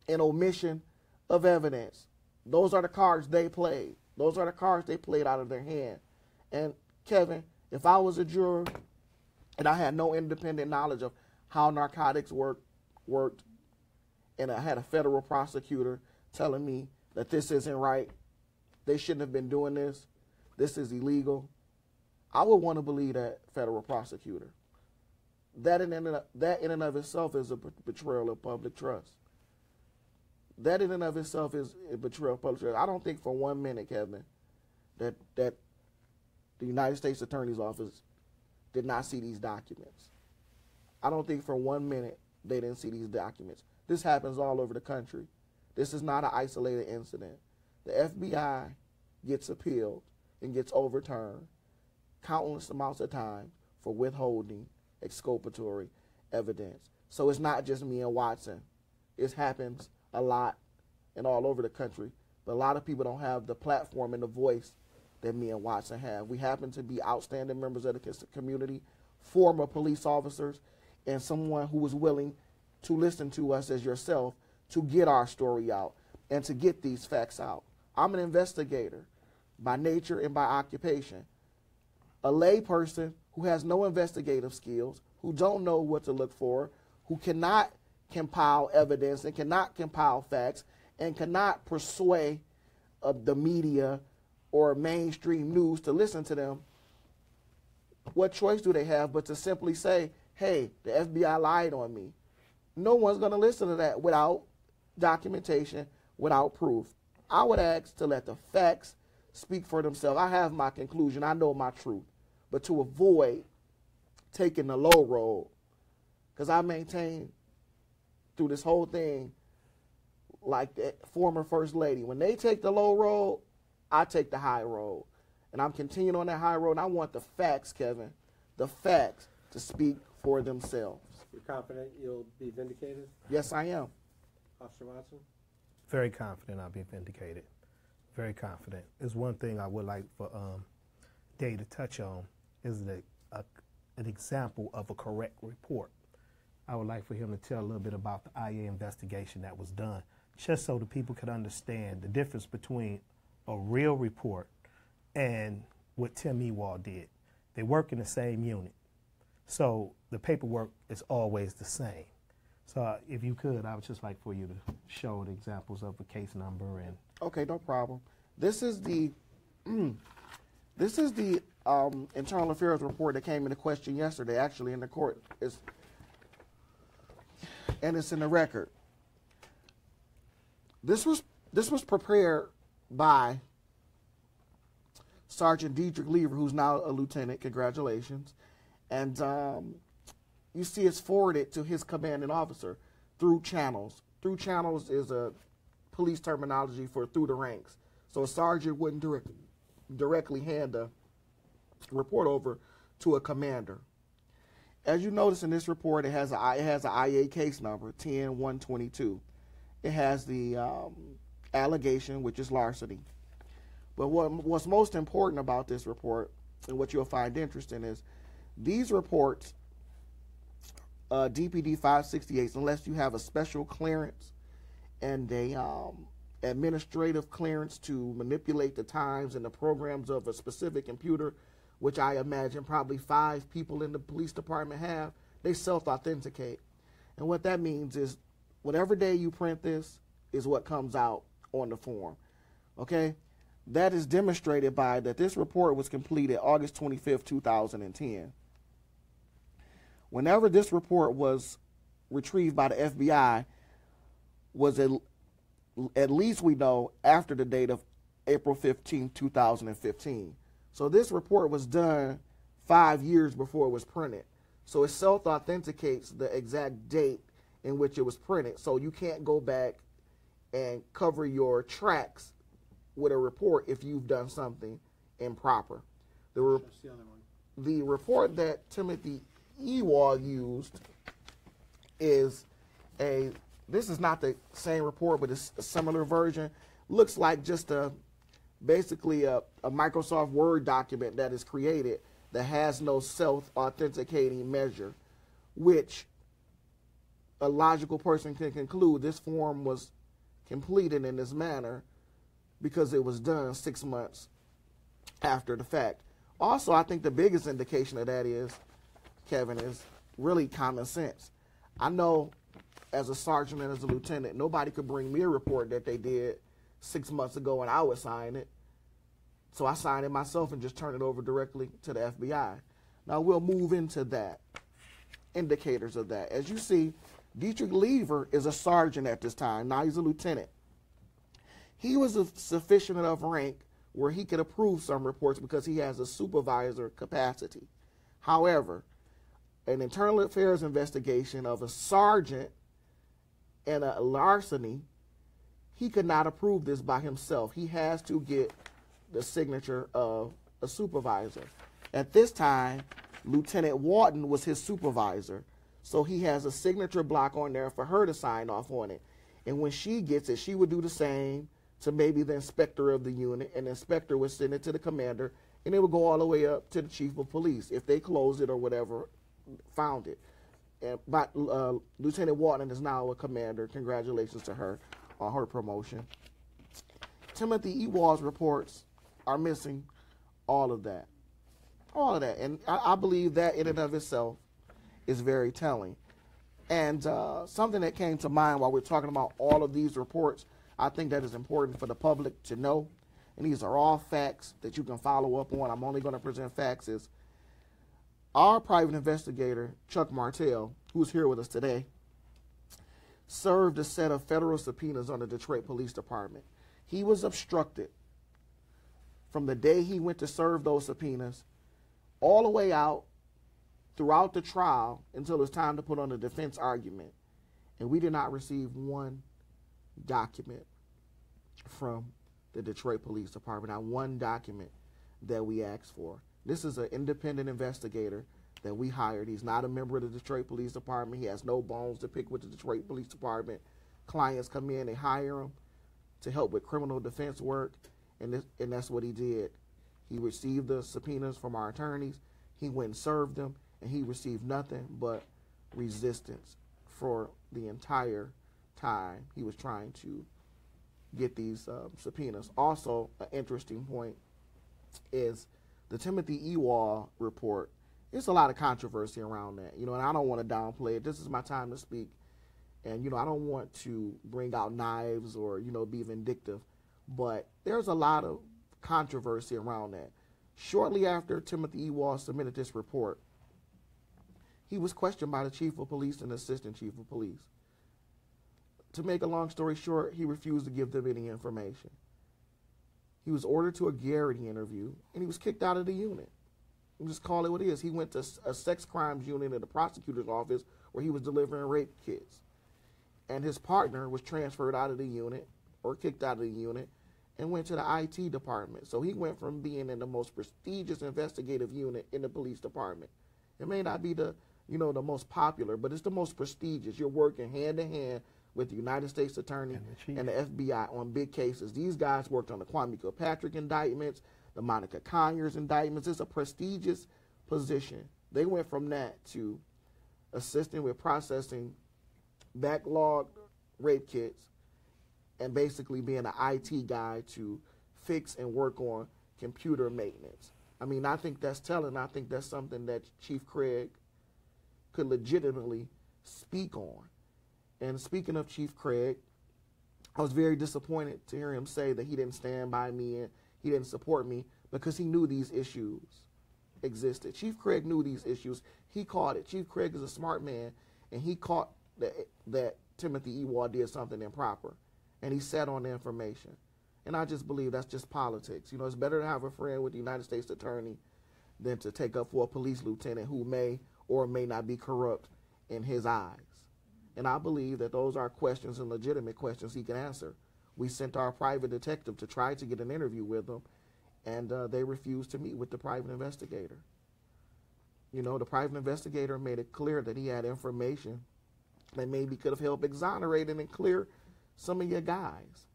and omission of evidence. Those are the cards they played. Those are the cards they played out of their hand. And Kevin, if I was a juror and I had no independent knowledge of how narcotics worked, and I had a federal prosecutor telling me that this isn't right, they shouldn't have been doing this, this is illegal, I would want to believe that federal prosecutor. That in and of itself is a betrayal of public trust. That in and of itself is a betrayal of public trust. I don't think for 1 minute, Kevin, that the United States Attorney's Office did not see these documents. I don't think for 1 minute they didn't see these documents. This happens all over the country. This is not an isolated incident. The FBI gets appealed and gets overturned countless amounts of time for withholding exculpatory evidence. So it's not just me and Watson. It happens a lot and all over the country. But a lot of people don't have the platform and the voice that me and Watson have. We happen to be outstanding members of the community, former police officers, and someone who was willing to listen to us as yourself to get our story out and to get these facts out. I'm an investigator by nature and by occupation. A lay person who has no investigative skills, who don't know what to look for, who cannot compile evidence and cannot compile facts and cannot persuade the media or mainstream news to listen to them, what choice do they have but to simply say, hey, the FBI lied on me? No one's going to listen to that without documentation, without proof. I would ask to let the facts speak for themselves. I have my conclusion. I know my truth. But to avoid taking the low road, because I maintain through this whole thing, like the former First Lady, when they take the low road, I take the high road. And I'm continuing on that high road, and I want the facts, Kevin, the facts to speak for themselves. You're confident you'll be vindicated? Yes, I am. Officer Watson? Very confident I'll be vindicated. Very confident. There's one thing I would like for Dave to touch on is an example of a correct report. I would like for him to tell a little bit about the IA investigation that was done, just so the people could understand the difference between a real report and what Tim Waugh did. They work in the same unit, so the paperwork is always the same. So if you could, I would just like for you to show the examples of the case number and. Okay, no problem. This is the internal affairs report that came into question yesterday, actually in the court, and it's in the record. This was prepared by Sergeant Dietrich Lever, who's now a lieutenant. Congratulations. And you see it's forwarded to his commanding officer through channels. Through channels is a police terminology for through the ranks. So a sergeant wouldn't directly hand a report over to a commander. As you notice in this report, it has an IA case number, 10-122. It has the allegation, which is larceny. But what's most important about this report, and what you'll find interesting, is these reports, DPD 568, unless you have a special clearance and a administrative clearance to manipulate the times and the programs of a specific computer, which I imagine probably 5 people in the police department have, they self-authenticate. And what that means is whatever day you print this is what comes out on the form. Okay? That is demonstrated by that this report was completed August 25th, 2010. Whenever this report was retrieved by the FBI was at least we know after the date of April 15, 2015. So this report was done 5 years before it was printed. So it self-authenticates the exact date in which it was printed. So you can't go back and cover your tracks with a report if you've done something improper. The report that Timothy Waugh used is this is not the same report, but it's a similar version. Looks like just basically a Microsoft Word document that is created that has no self-authenticating measure, which a logical person can conclude this form was completed in this manner because it was done 6 months after the fact. Also, I think the biggest indication of that is, Kevin, is really common sense. I know as a sergeant and as a lieutenant, nobody could bring me a report that they did 6 months ago and I would sign it. So I signed it myself and just turned it over directly to the FBI. Now we'll move into that, indicators of that. As you see, Dietrich Lever is a sergeant at this time. Now he's a lieutenant. He was of sufficient enough rank where he could approve some reports because he has a supervisor capacity. However, an internal affairs investigation of a sergeant and a larceny, he could not approve this by himself. He has to get the signature of a supervisor. At this time, Lieutenant Wharton was his supervisor, so he has a signature block on there for her to sign off on it. And when she gets it, she would do the same. to maybe the inspector of the unit, and the inspector would send it to the commander, and it would go all the way up to the chief of police if they closed it or whatever, found it. But Lieutenant Walton is now a commander. Congratulations to her on her promotion. Timothy E. Waugh's reports are missing all of that. All of that. And I believe that in and of itself is very telling. And something that came to mind while we're talking about all of these reports, I think that is important for the public to know. And these are all facts that you can follow up on. I'm only going to present facts. Is our private investigator, Chuck Martell, who's here with us today, served a set of federal subpoenas on the Detroit Police Department. He was obstructed from the day he went to serve those subpoenas all the way out throughout the trial until it was time to put on a defense argument. And we did not receive one document from the Detroit Police Department, not one document that we asked for. This is an independent investigator that we hired. He's not a member of the Detroit Police Department. He has no bones to pick with the Detroit Police Department. Clients come in, they hire him to help with criminal defense work, and that's what he did. He received the subpoenas from our attorneys. He went and served them, and he received nothing but resistance for the entire time he was trying to get these subpoenas. Also, an interesting point is the Timothy E. Waugh report. There's a lot of controversy around that, and I don't want to downplay it. This is my time to speak, and I don't want to bring out knives or be vindictive, but there's a lot of controversy around that. Shortly after Timothy E. Waugh submitted this report, he was questioned by the chief of police and assistant chief of police. To make a long story short, he refused to give them any information. He was ordered to a Garrity interview, and he was kicked out of the unit. We'll just call it what it is. He went to a sex crimes unit in the prosecutor's office where he was delivering rape kits. And his partner was transferred out of the unit or kicked out of the unit and went to the IT department. So he went from being in the most prestigious investigative unit in the police department. It may not be the most popular, but it's the most prestigious. You're working hand in hand with the United States Attorney and the FBI on big cases. These guys worked on the Kwame Kilpatrick indictments, the Monica Conyers indictments. It's a prestigious position. They went from that to assisting with processing backlogged rape kits and basically being an IT guy to fix and work on computer maintenance. I mean, I think that's telling. I think that's something that Chief Craig could legitimately speak on. And speaking of Chief Craig, I was very disappointed to hear him say that he didn't stand by me and he didn't support me because he knew these issues existed. Chief Craig knew these issues. He caught it. Chief Craig is a smart man, and he caught that Timothy E. Waugh did something improper, and he sat on the information. And I just believe that's just politics. It's better to have a friend with the United States Attorney than to take up for a police lieutenant who may or may not be corrupt in his eyes. And I believe that those are questions and legitimate questions he can answer. We sent our private detective to try to get an interview with him, and they refused to meet with the private investigator. The private investigator made it clear that he had information that maybe could have helped exonerate and clear some of your guys.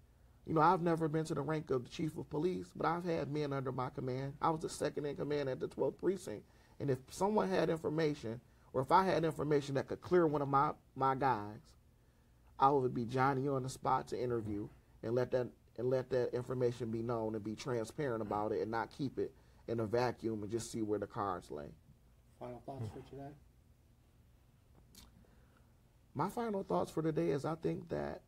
I've never been to the rank of the chief of police, but I've had men under my command. I was the second in command at the 12th precinct. And if someone had information, or if I had information that could clear one of my guys, I would be Johnny on the spot to interview and let that information be known and be transparent about it and not keep it in a vacuum and just see where the cards lay. Final thoughts for today? My final thoughts for today is I think that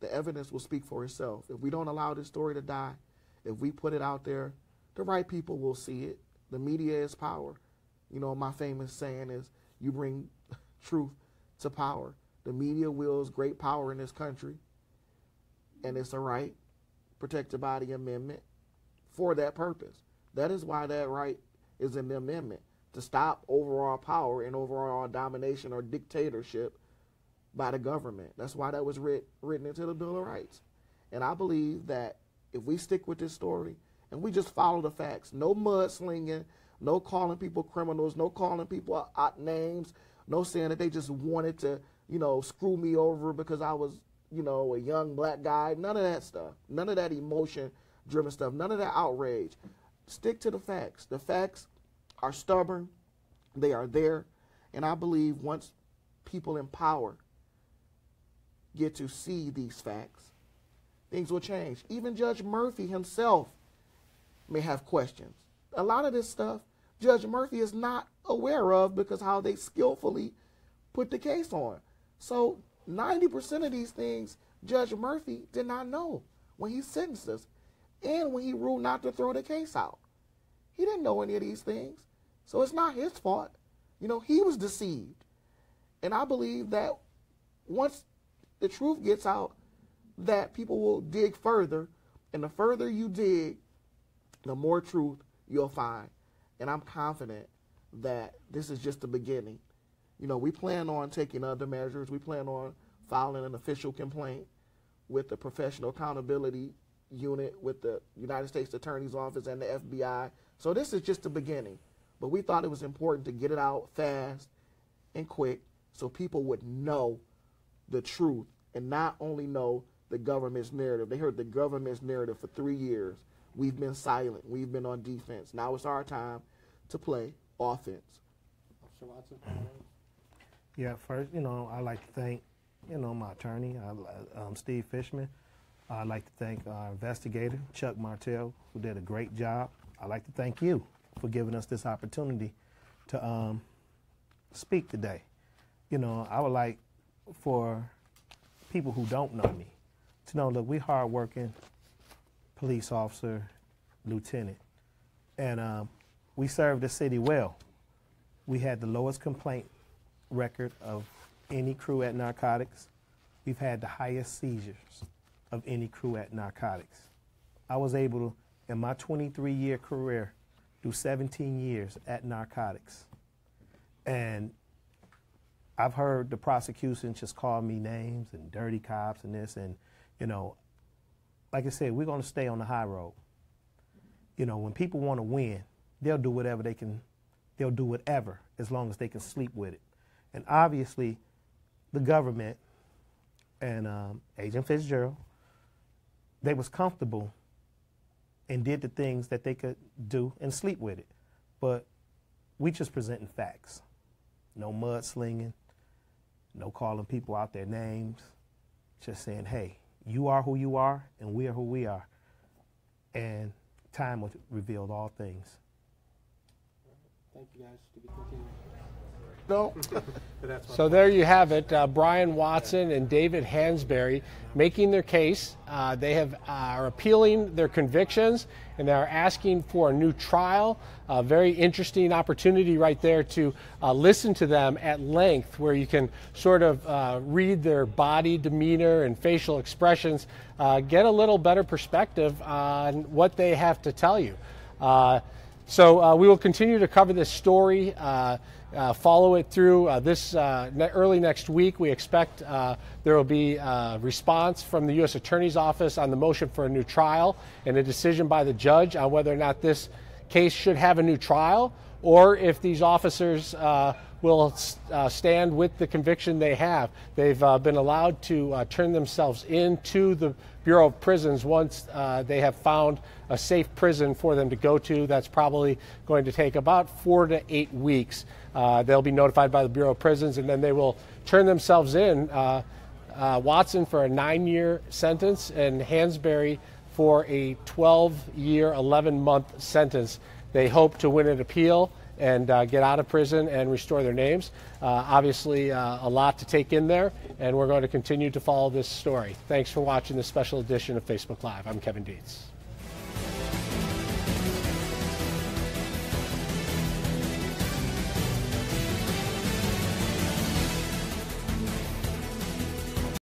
the evidence will speak for itself. If we don't allow this story to die, if we put it out there, the right people will see it. The media is power. My famous saying is, you bring truth to power. The media wields great power in this country, and it's a right protected by the amendment for that purpose. That is why that right is in the amendment, to stop overall power and overall domination or dictatorship by the government. That's why that was written into the Bill of Rights. And I believe that if we stick with this story and we just follow the facts, no mudslinging, no calling people criminals, no calling people out names, no saying that they just wanted to, screw me over because I was you know, a young black guy. None of that stuff. None of that emotion-driven stuff. None of that outrage. Stick to the facts. The facts are stubborn. They are there. And I believe once people in power get to see these facts, things will change. Even Judge Murphy himself may have questions. A lot of this stuff Judge Murphy is not aware of because how they skillfully put the case on. So 90% of these things Judge Murphy did not know when he sentenced us and when he ruled not to throw the case out. He didn't know any of these things. So it's not his fault. You know, he was deceived. And I believe that once the truth gets out, that people will dig further. And the further you dig, the more truth you'll find. And I'm confident that this is just the beginning. You know, we plan on taking other measures. We plan on filing an official complaint with the Professional Accountability Unit, with the United States Attorney's Office and the FBI. So this is just the beginning. But we thought it was important to get it out fast and quick so people would know the truth and not only know the government's narrative. They heard the government's narrative for 3 years. We've been silent. We've been on defense. Now it's our time to play offense. Officer Watson? Yeah, first, you know, I'd like to thank, you know, my attorney, Steve Fishman. I'd like to thank our investigator, Chuck Martell, who did a great job. I'd like to thank you for giving us this opportunity to speak today. You know, I would like for people who don't know me to know, look, we hardworking police officer, lieutenant, and we served the city well. We had the lowest complaint record of any crew at narcotics. We've had the highest seizures of any crew at narcotics. I was able to, in my 23-year career, do 17 years at narcotics. And I've heard the prosecution just call me names and dirty cops and this, and, you know, like I said, we're going to stay on the high road. You know, when people want to win, they'll do whatever they can, they'll do whatever as long as they can sleep with it. And obviously, the government and Agent Fitzgerald, they was comfortable and did the things that they could do and sleep with it. But we just presenting facts. No mudslinging, no calling people out their names, just saying, hey, you are who you are and we are who we are. And time will reveal all things. Thank you, guys. To be continued. No. So there you have it. Brian Watson and David Hansberry making their case. They are appealing their convictions, and they are asking for a new trial. A very interesting opportunity right there to listen to them at length, where you can sort of read their body demeanor and facial expressions, get a little better perspective on what they have to tell you. So we will continue to cover this story, follow it through this early next week. We expect there will be a response from the U.S. Attorney's Office on the motion for a new trial and a decision by the judge on whether or not this case should have a new trial, or if these officers will stand with the conviction they have. They've been allowed to turn themselves into the Bureau of Prisons once they have found a safe prison for them to go to. That's probably going to take about 4 to 8 weeks. They'll be notified by the Bureau of Prisons, and then they will turn themselves in. Watson for a 9-year sentence and Hansberry for a 12-year, 11-month sentence. They hope to win an appeal and get out of prison and restore their names. Obviously, a lot to take in there, and we're going to continue to follow this story. Thanks for watching this special edition of Facebook Live. I'm Kevin Dietz.